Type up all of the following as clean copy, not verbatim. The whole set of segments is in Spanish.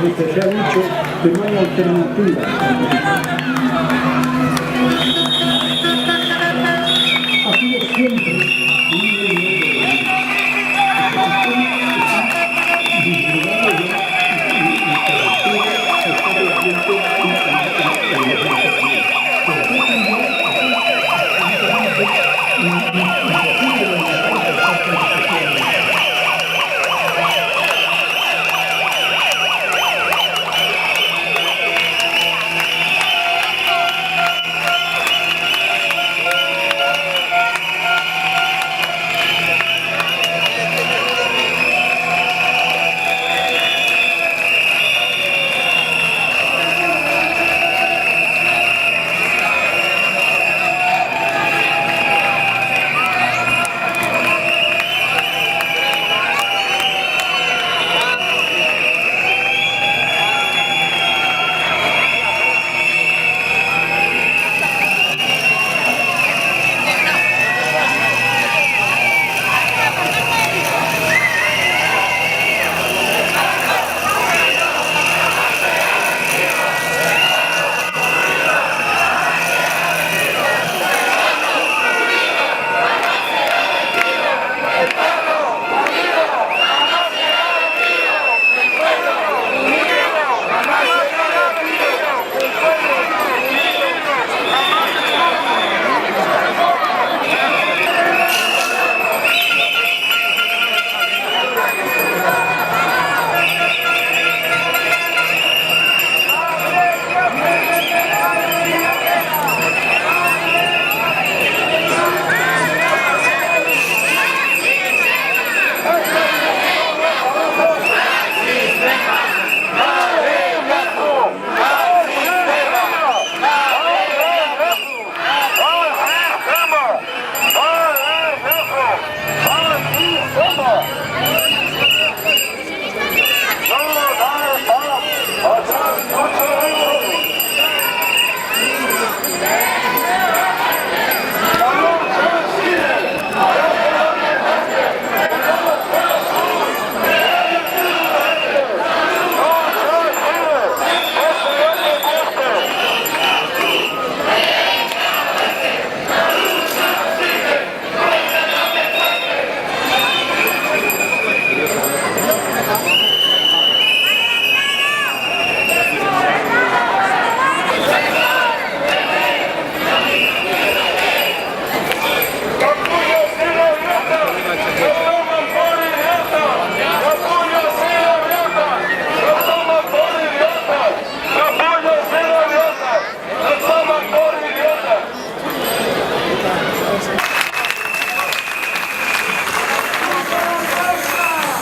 de que se ha dicho que no hay alternativa. Ha sido siempre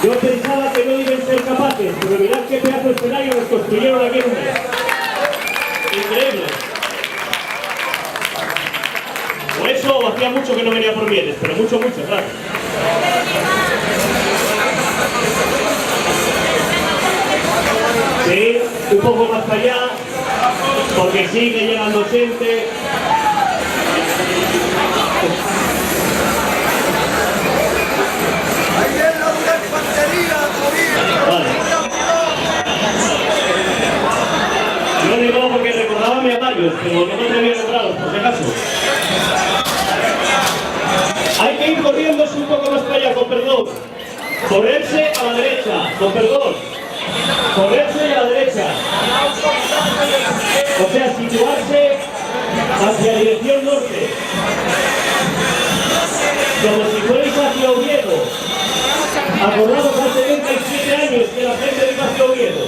Yo pensaba que no iban a ser capaces, pero mirad qué pedazo de escenario nos construyeron aquí en un mes. Increíble. Por eso hacía mucho que no venía por Mieres, pero mucho, claro. Sí, un poco más para allá, porque sigue llegando gente. Vale. Yo digo porque recordaba a mi Amayos, pero no me había nombrado, por si acaso. Hay que ir corriéndose un poco más para allá, con perdón. Correrse a la derecha, con perdón. Correrse a la derecha. O sea, situarse hacia dirección norte. Como si fuerais hacia Oviedo. Acordados hace 27 años que la gente de hacia Oviedo.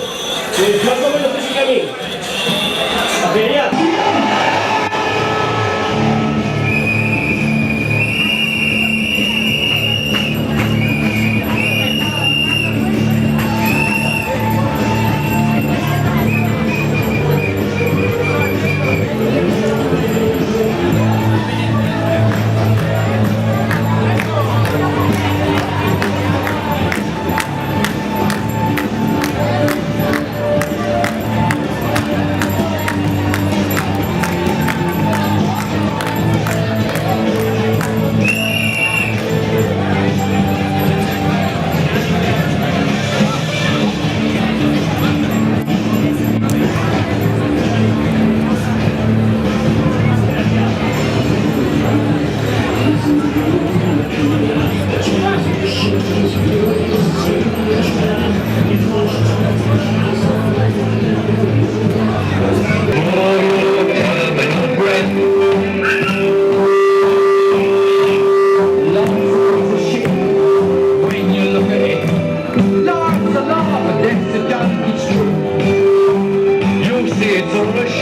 Más o menos ese camino. Hacia allá.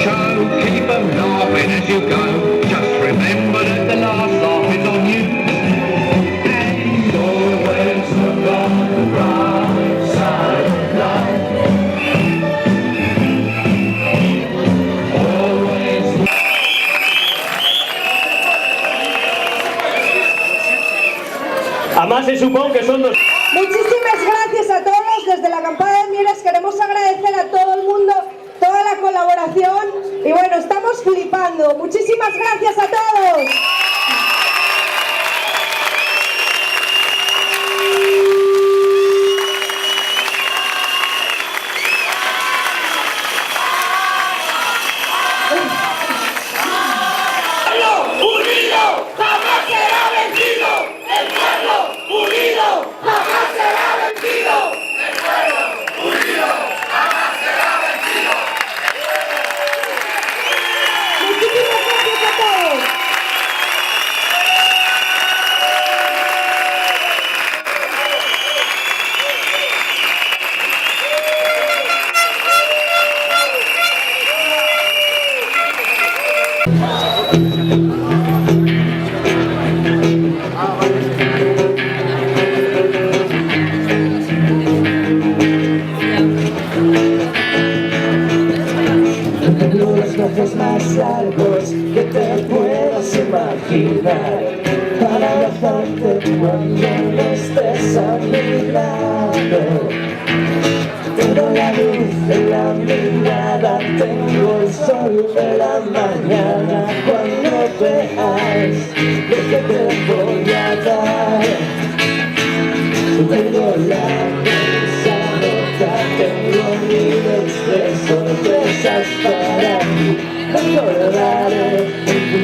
show, keep them laughing as you go. Just remember that the last laugh is on you. And always look on the bright side of life. Always. Además se supone que son dos. Muchísimas gracias a todos. Desde la Acampada de Mieres queremos agradecer a todo el mundo toda la colaboración y bueno, estamos flipando. Muchísimas gracias a todos. Unido jamás será vencido. El pueblo unido jamás será vencido. El pueblo unido jamás será vencido. Muchísimas gracias a todos. Los brazos más largos que te puedas imaginar para abrazarte cuando no estés a mi lado. Tengo la luz de la mirada, tengo el sol de la mañana. Cuando veas lo que te voy a dar, tengo la risa rota, tengo miles de sorpresas para ti. Recordaré en tu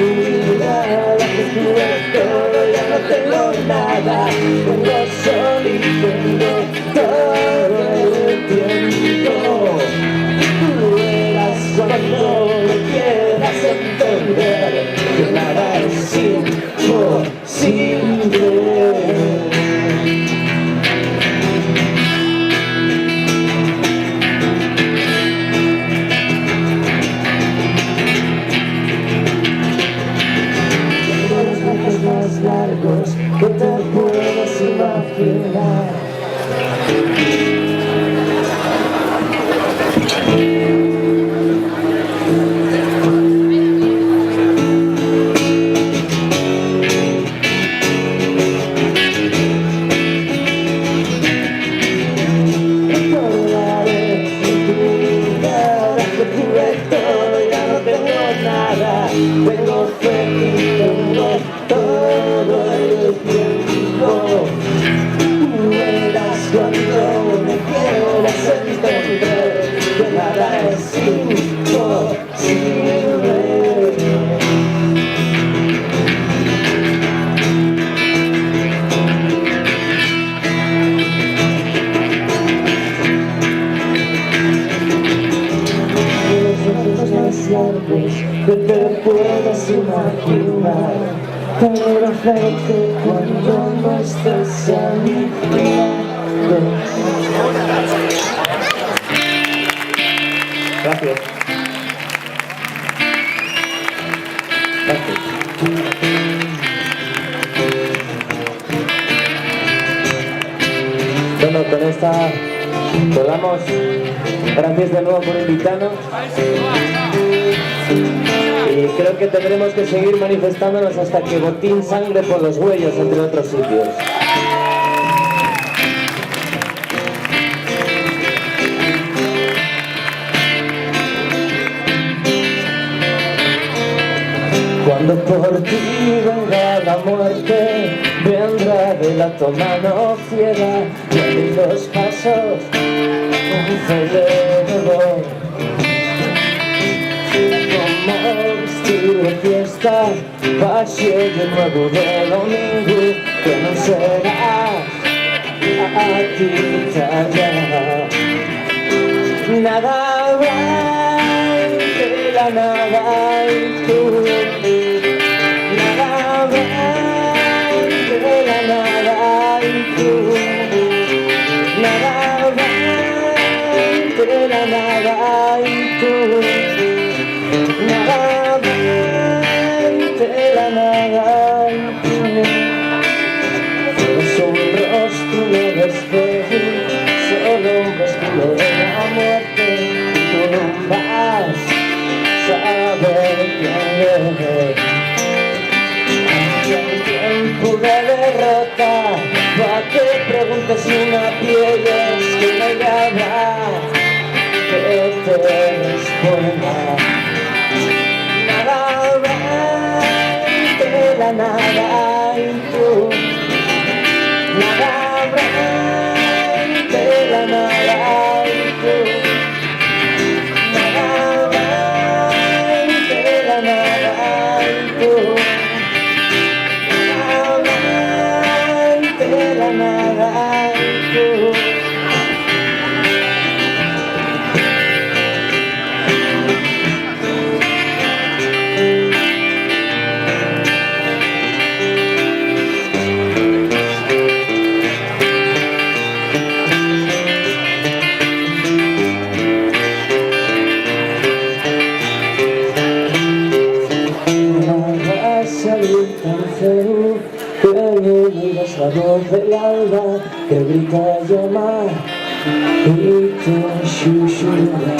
mirada que tuve todo, ya no tengo nada. Tengo sol y tengo todo el tiempo. Tú verás cuando me quieras entender que nada es imposible. Más largos que te puedas imaginar. Recordaré en tu mirada que tuve todo, ya no tengo nada. Tengo fe y tengo todo el tiempo. Tú verás cuando me quieras entender que nada es imposible. Los más largos que te puedas imaginar para abrazarte cuando no estés a mi lado. Gracias. Bueno, con esta colamos. Gracias de nuevo por invitarnos. Y creo que tendremos que seguir manifestándonos hasta que botín sangre por los huellos, entre otros sitios. Cuando por ti venga la muerte, vendrá de la tu mano ciega, y abrir los pasos, un celebro. Como vestido de fiesta, paseo de nuevo de domingo, que no será a ti talla. Nada va de la nada y tú. Nada va de la nada y tú. Nada va de la nada y tú. te responda. Nada habrá entre la nada y tú. Nada habrá entre la nada y tú. Nada habrá entre la nada y tú. Nada habrá entre la nada y tú. La voz del alba que grita a llamar y te susurra.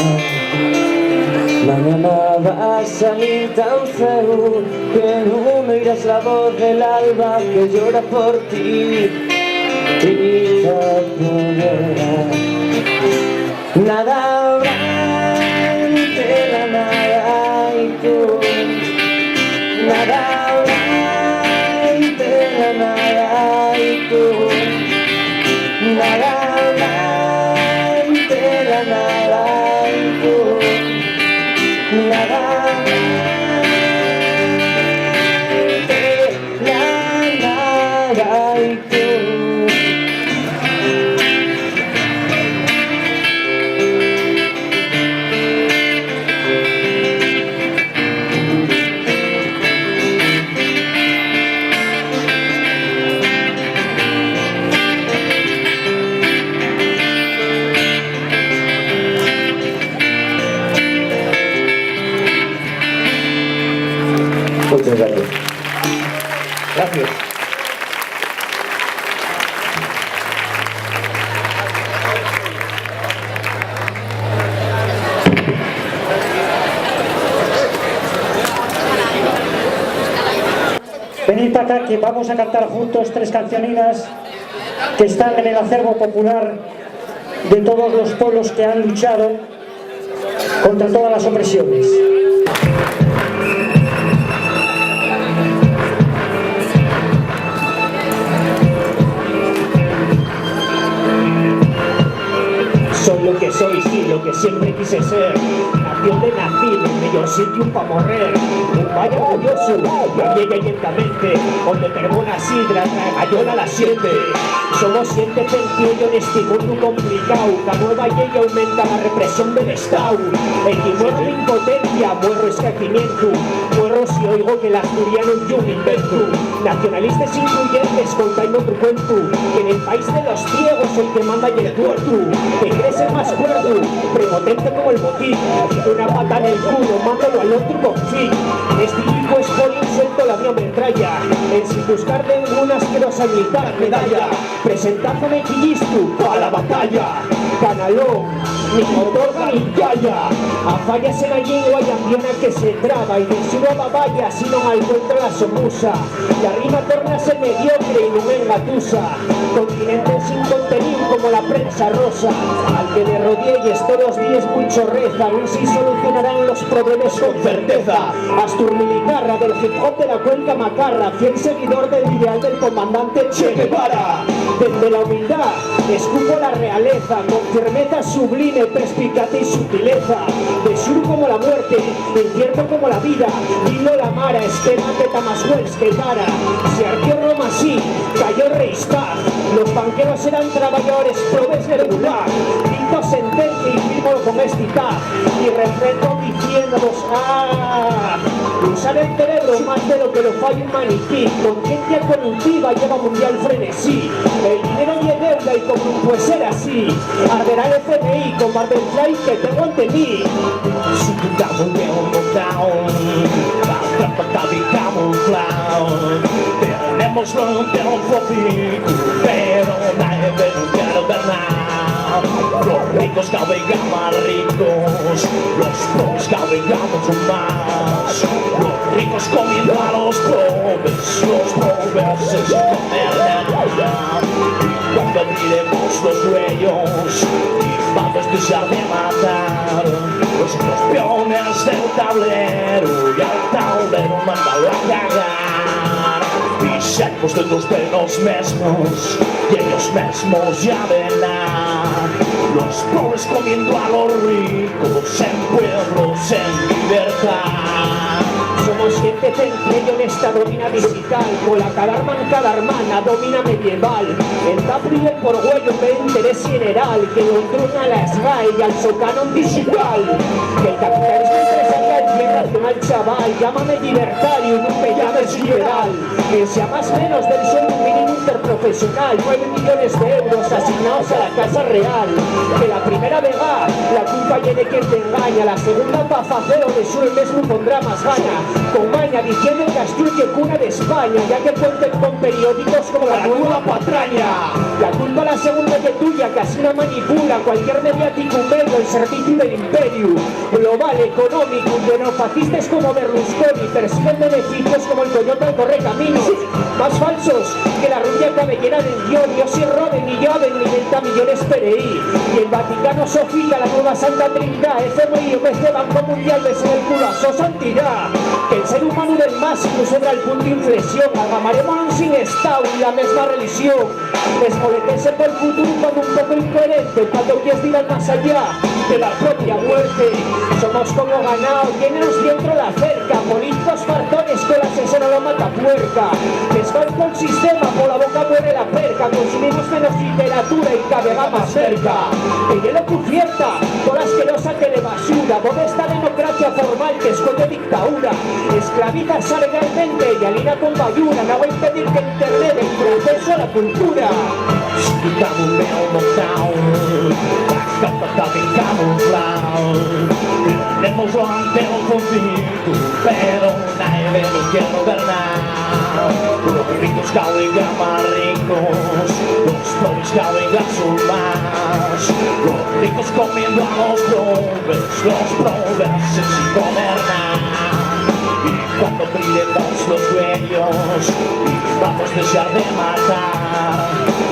Mañana va a salir tan feo que no oirás la voz del alba que llora por ti y te apoderará. Nada habrá entre la nada y tú. Nada habrá entre la nada y tú. Nada habrá entre la nada y tú. Nada habrá entre la nada y tú. Muchas gracias. Gracias. Venid para acá que vamos a cantar juntos 3 canciones que están en el acervo popular de todos los pueblos que han luchado contra todas las opresiones. Soy lo que soy, sí, lo que siempre quise ser. Nación de nacido, el mejor sitio pa' morrer. Un valle orgulloso, que llega lentamente, donde tenemos una sidra, trae la siente. Somos siente sentido en este mundo complicado. La nueva ley aumenta la represión del Estado. El que muero de impotencia, muero escrecimiento. Muero si oigo que el asturiano es un invento. Nacionalistas incluyentes, contáis otro cuento. Que en el país de los ciegos el que manda y el tuerto. Que crees ser más cuerdo, prepotente como el botín. Una pata en el culo, mándalo al otro con fin. Este hijo es por insulto la mía metralla. En sin buscar ninguna asquerosa militar medalla. Presentándome quillistu a la batalla. Canalón, ni motor ni calla. A fallas en la lengua y ambiona que se traba. Y de su nueva valla, si no encuentra la somusa. La rima torna a ser mediocre y no me engatusa. Continente sin contenido como la prensa rosa. Al que le rodees todos los días mucho reza. Aún si solucionarán los problemas con certeza. Astur Militarra del hip hop de la cuenca macarra. Fiel seguidor del ideal del comandante Che Guevara. Desde la humildad escupo la realeza. Con firmeza sublime, perspicaz y sutileza. De sur como la muerte, incierto como la vida. Dilo la mara, esquema de Tamaswells que para. Se arqueó Roma así, cayó el Reichstag. Los banqueros eran trabajadores probes de regular. Dicto sentencia y firmo con esta y refrendo diciéndonos usar el cerebro más de lo que lo falla un maniquí. Conciencia conjuntiva lleva mundial frenesí. El dinero y el deuda y como no puede ser así. Arderá el FMI con Barbenfly que tengo ante mí. Si tu down, tenemos frontera un poquito, pero nadie ve nunca lo verdad. Los ricos cada vez más ricos, los pobres cada vez son más. Los ricos comiendo a los pobres se comen nada. Y cuando miremos los sueños, y vamos a dejar de matar. del tablero y al tablero mándalo a cagar. Pisemos dedos de los mesmos y ellos mesmos ya verán. Los pobres comiendo a los ricos en pueblos en libertad. Somos gente centre y honesta, domina digital. Con la cadarmana, domina medieval. El Tapri y el Porgüello de interés general. Que lo truna a la SGAE y al socanon digital. Que el capitalismo empresarial llega al chaval. Llámame libertario y no me llames liberal. Que sea más menos del sueldo mínimo interprofesional. 9 millones de euros asignados a la Casa Real. Que la primera vega la culpa viene quien te engaña. La segunda pa' facero de su mesmo pondrá más gana. Con maña diciendo que Asturias es cuna de España, ya que cuenten con periódicos como La Nueva Patraña. La culpa la segunda que tuya, que así la manipula cualquier mediático medio al servicio del imperio global, económico, de neofascistas como Berlusconi, persiguen beneficios como el Toyota al Correcaminos, más falsos que la rubia cabellera del guión. Yo si roben ni llaven ni 90 millones PRI. Y el Vaticano Sofía, la nueva Santa Trinidad, FMI, OMC, Banco Mundial, besen el culo a su santidad. Que el ser humano del más incluso era el punto de inflexión. Agamaremos sin estado y la misma religión. Desmoletense por el futuro cuando un poco incoherente, cuando quieres ir más allá de la propia muerte. Somos como ganado, llénenos dentro la cerca. Políticos fartones con la asesora lo mata puerca. Desfalco el sistema, por la boca muere la perca. Consumimos menos literatura y cabega más cerca. Que hielo cubierta, con la asquerosa telebasura. ¿Dónde está democracia formal que esconde dictadura? Esclaviza legalmente y alina con bayura. No va a impedir que internet el proceso a la cultura. Tenemos ante el conflicto, pero nadie nos quiere gobernar. Los ricos cada vez más ricos, los pobres cada vez son más. Los ricos comiendo a los pobres sin gobernar. Y cuando brillemos los dueños y vamos a dejar de matar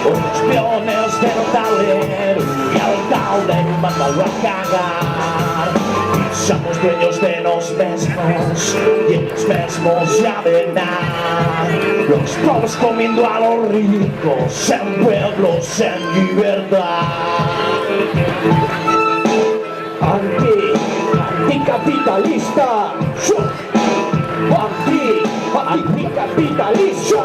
los peones del tablero y al tablero mándalo a cagar. Y somos dueños de los mismos y ellos mismos ya verán. Los pobres comiendo a los ricos en pueblos en libertad. Anticapitalista. Anticapitalista.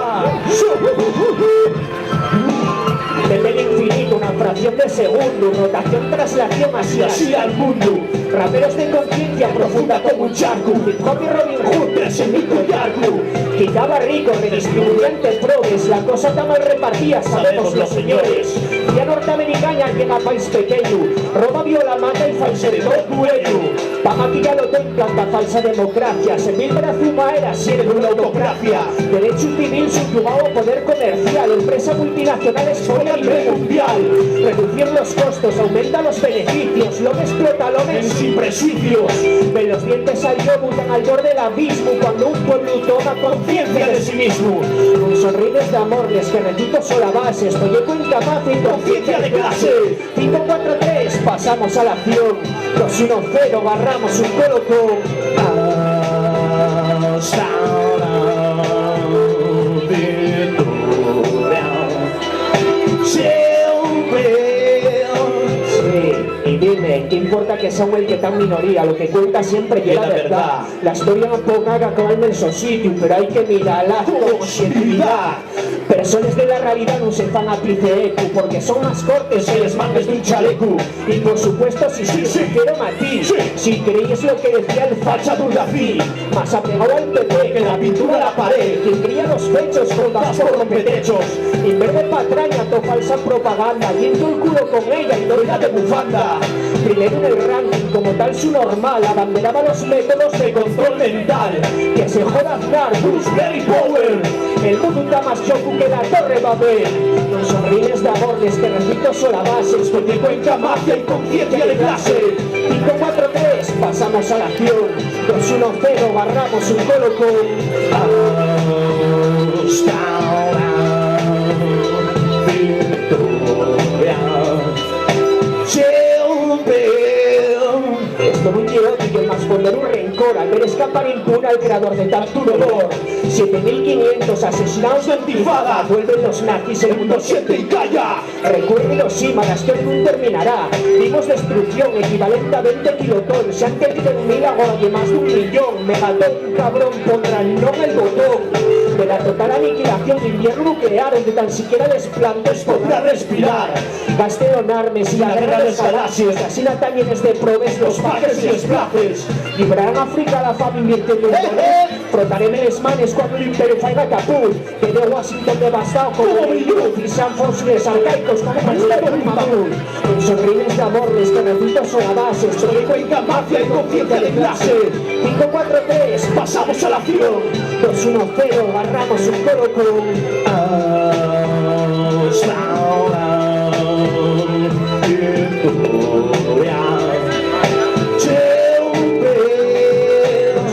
Desde el infinito, una fracción de segundo, rotación, traslación, así al mundo. Raperos de conciencia profunda como un charco. Hip hop y Robin Hood, presentito y arco. Quitaba rico, redistribuyente progres. La cosa está mal repartida, sabemos los señores. Vía norteamericana llega a país pequeño. Roba, viola, mata y falsedad dueño. Pa' maquillar lo templan la falsa democracia. Se mil brazuma era sirve una autocracia. Derecho civil subyugado a poder comercial. Empresa multinacional exponen a nivel mundial. Reducir los costos, aumenta los beneficios. Lo que explota, lo que sin prejuicios. Ven los dientes al yobu, tan al borde del abismo. Cuando un pueblo toma conciencia de sí mismo. Con sonríes de amor, les que recito sola base. Estoy incapaz y conciencia de clase. 5, 4, 3, pasamos a la acción. 2, 1, 0, agarramos un colocón. Hasta la victoria. Y dime, ¿qué importa que sea un el que tan minoría? Lo que cuenta siempre es la verdad. La historia no poca que acaba en el sitio, pero hay que mirarla con objetividad. Personas de la realidad no se fan a eco, porque son más cortes que les mandes de un chaleco. Y por supuesto, si quiero matiz. Si creéis lo que decía el facha Durdafi, más apegado al PP que la pintura a la pared. Quien cría los pechos con das por rompetechos. En vez de patraña, to falsa propaganda. Viento el culo con ella y doy la de bufanda. Primero en el ranking, como tal su normal, abanderaba los métodos de control mental. Que se joda Aznar, Bruce, Berry Power. El mundo está más choco que la torre Babel. Con sonríes de amores que recito sola bases, con de cuenta mafia y conciencia de clase. 5, 4, 3, pasamos a la acción. 2, 1, 0, barramos un colocón. Hasta la victoria. Esto no quiero que más poner un rencor. terror al ver escapar impune al creador de tanto dolor. 7.500 asesinados de antifada, vuelven los nazis, el mundo siente y calla. Recuerden los símaras que hoy terminará. Vimos destrucción equivalente a 20 kilotons. Se han querido en mil ahora de más de 1 millón. Megatón, cabrón, pondrán no en el botón. De la total aniquilación de invierno nuclear, donde tan siquiera desplantes podrá respirar. Gastaron armas y la guerra de las galaxias. Así también de probes los pajes y los places. Librarán África a la fama invirtiendo en dólares. Frotarem les manes cuando el imperio faiga caput. Que de Washington devastado como Beirut y San fósiles arcaicos como Palestino y Mamut. En sonrines de amor, les canecitos son a base. Sobre cuenca, mafia y conciencia de clase. 5-4-3, pasamos a la acción. 2-1-0, agarramos un coro con...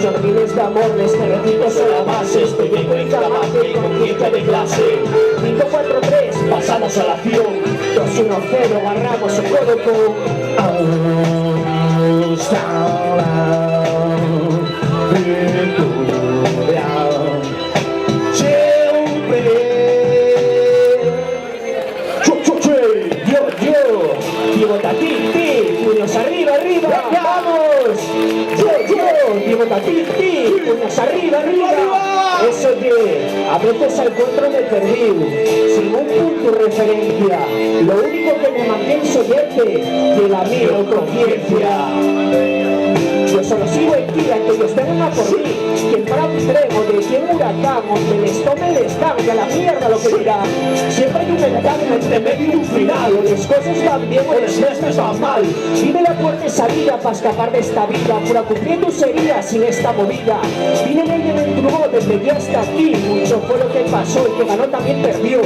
Sonrines de amor, les canecitos son a base. Estoy de cuenca, mafia y conciencia de clase. 5-4-3, pasamos a la acción. 2-1-0, agarramos un coro con... puños arriba, arriba, vamos. Digo puños arriba, arriba. Eso que a veces al control me perdí, sin un punto de referencia. Lo único que me mantiene soyente de la mi conciencia. Yo solo sigo en ti, que ellos vengan a por mí. Quien para mi tren o de quien huracán, donde les tome les dan y a la mierda lo que dirán. Siempre hay un engaño entre medio y un final. O las cosas van bien o las nuestras van mal. Dime la puerta de salida para escapar de esta vida, para cumplir tus heridas sin esta movida. Dime en ella en tu voz desde ya hasta aquí. Mucho fue lo que pasó y que ganó también perdió.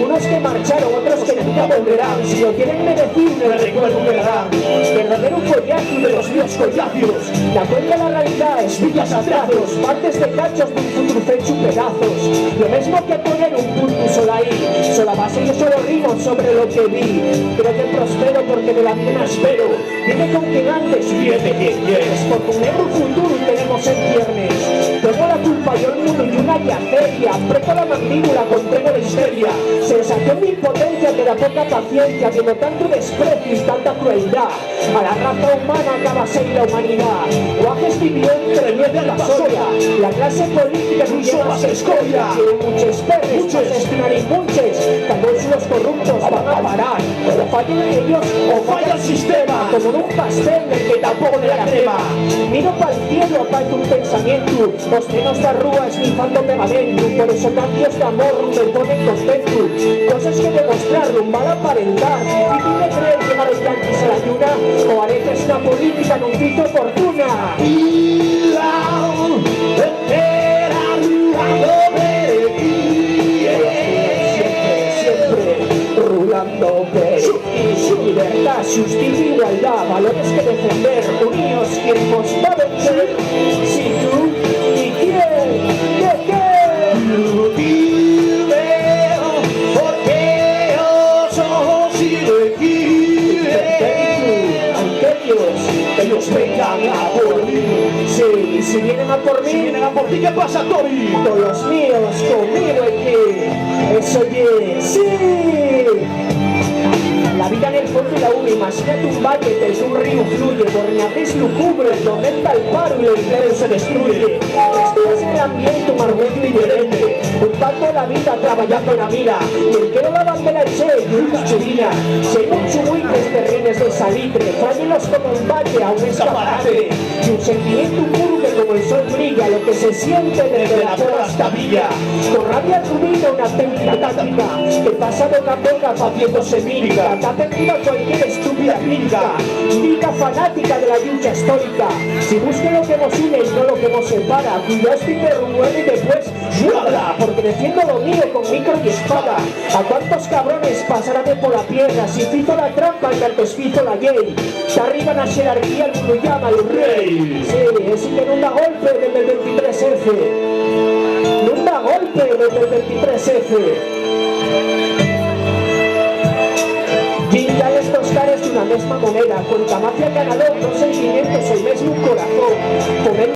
Unos que marcharon, otros que nunca volverán. Si lo quieren merecido, me recuerdo que darán. Verdadero follaje de los míos collacios. La cuenta de la realidad es villas a trazos, partes de cachos de un futuro hecho pedazos. Lo mismo que poner un punto solo ahí, solo base yo solo rimo sobre lo que vi. Creo que prospero porque de la vida espero. Dime con quién antes, fíjate quién quieres, porque un negro futuro tenemos en viernes. Tengo la culpa yo el mundo y una yaceria. Aprieto la mandíbula, contengo la histeria. Sensación de impotencia que da poca paciencia, viendo tanto desprecio y tanta crueldad. A la raza humana acaba ser la humanidad. Guajes vivió entre nieve a la soya. La clase política es mucho más escoria. Tiene muchos perros, muchos estiman y muchos. Tal vez los corruptos van a parar. O fallen ellos o falla el sistema. Como en un pastel del que tampoco le la crema. Miro para el cielo, aparte un pensamiento. Los trenos de arrugas ni falta pegamento. Por eso cambios de amor me ponen contento. Cosas que demostrar, un mal aparentar. Difícil de creer llegar los yanquis a la luna. O haré que es una política en un grito fortuna. Siempre rulando su libertad, justicia e igualdad, valores que defender, unidos tiempos va a vencer. Si tú y quién, porque yo soy aquí. Ellos vengan a por mí. Sí, si vienen a por mí, ¿qué pasa, Toby? Todos los míos conmigo aquí. Eso oye, sí. La vida en el fondo y la una, imagínate un valle del que un río fluye, borneates lúgubres, donde está el paro y el empleo se destruye. Estás en el ambiente un argumento diferente, un pacto de la vida trabajando en la mira, y el que no la bandera el che, y una churina, se hay un chumuites terribles de salitre, frágiles como un valle a un escaparate, y un sentimiento puro que como el sol brilla, lo que se siente desde la bola hasta villa, con rabia rumina una técnica táctica, que pasa boca a boca paciéndose mírica, atendida a cualquier estúpida crítica, lírica fanática de la lucha histórica. Si busca lo que nos une y no lo que nos separa, cuidado este interrumpiendo y después ¡yuala! Porque defiendo lo mío con micro y espada. ¿A cuántos cabrones pasarán de por la piedra? Si fizo la trampa y antes fizo la ley. Se arriba la jerarquía, el mundo llama al rey. Sí, es que no da golpe desde el 23F. No da golpe desde el 23F. Pinta estos cares de una misma moneda, cuenta mafia ganador, dos sentimientos, el mismo corazón.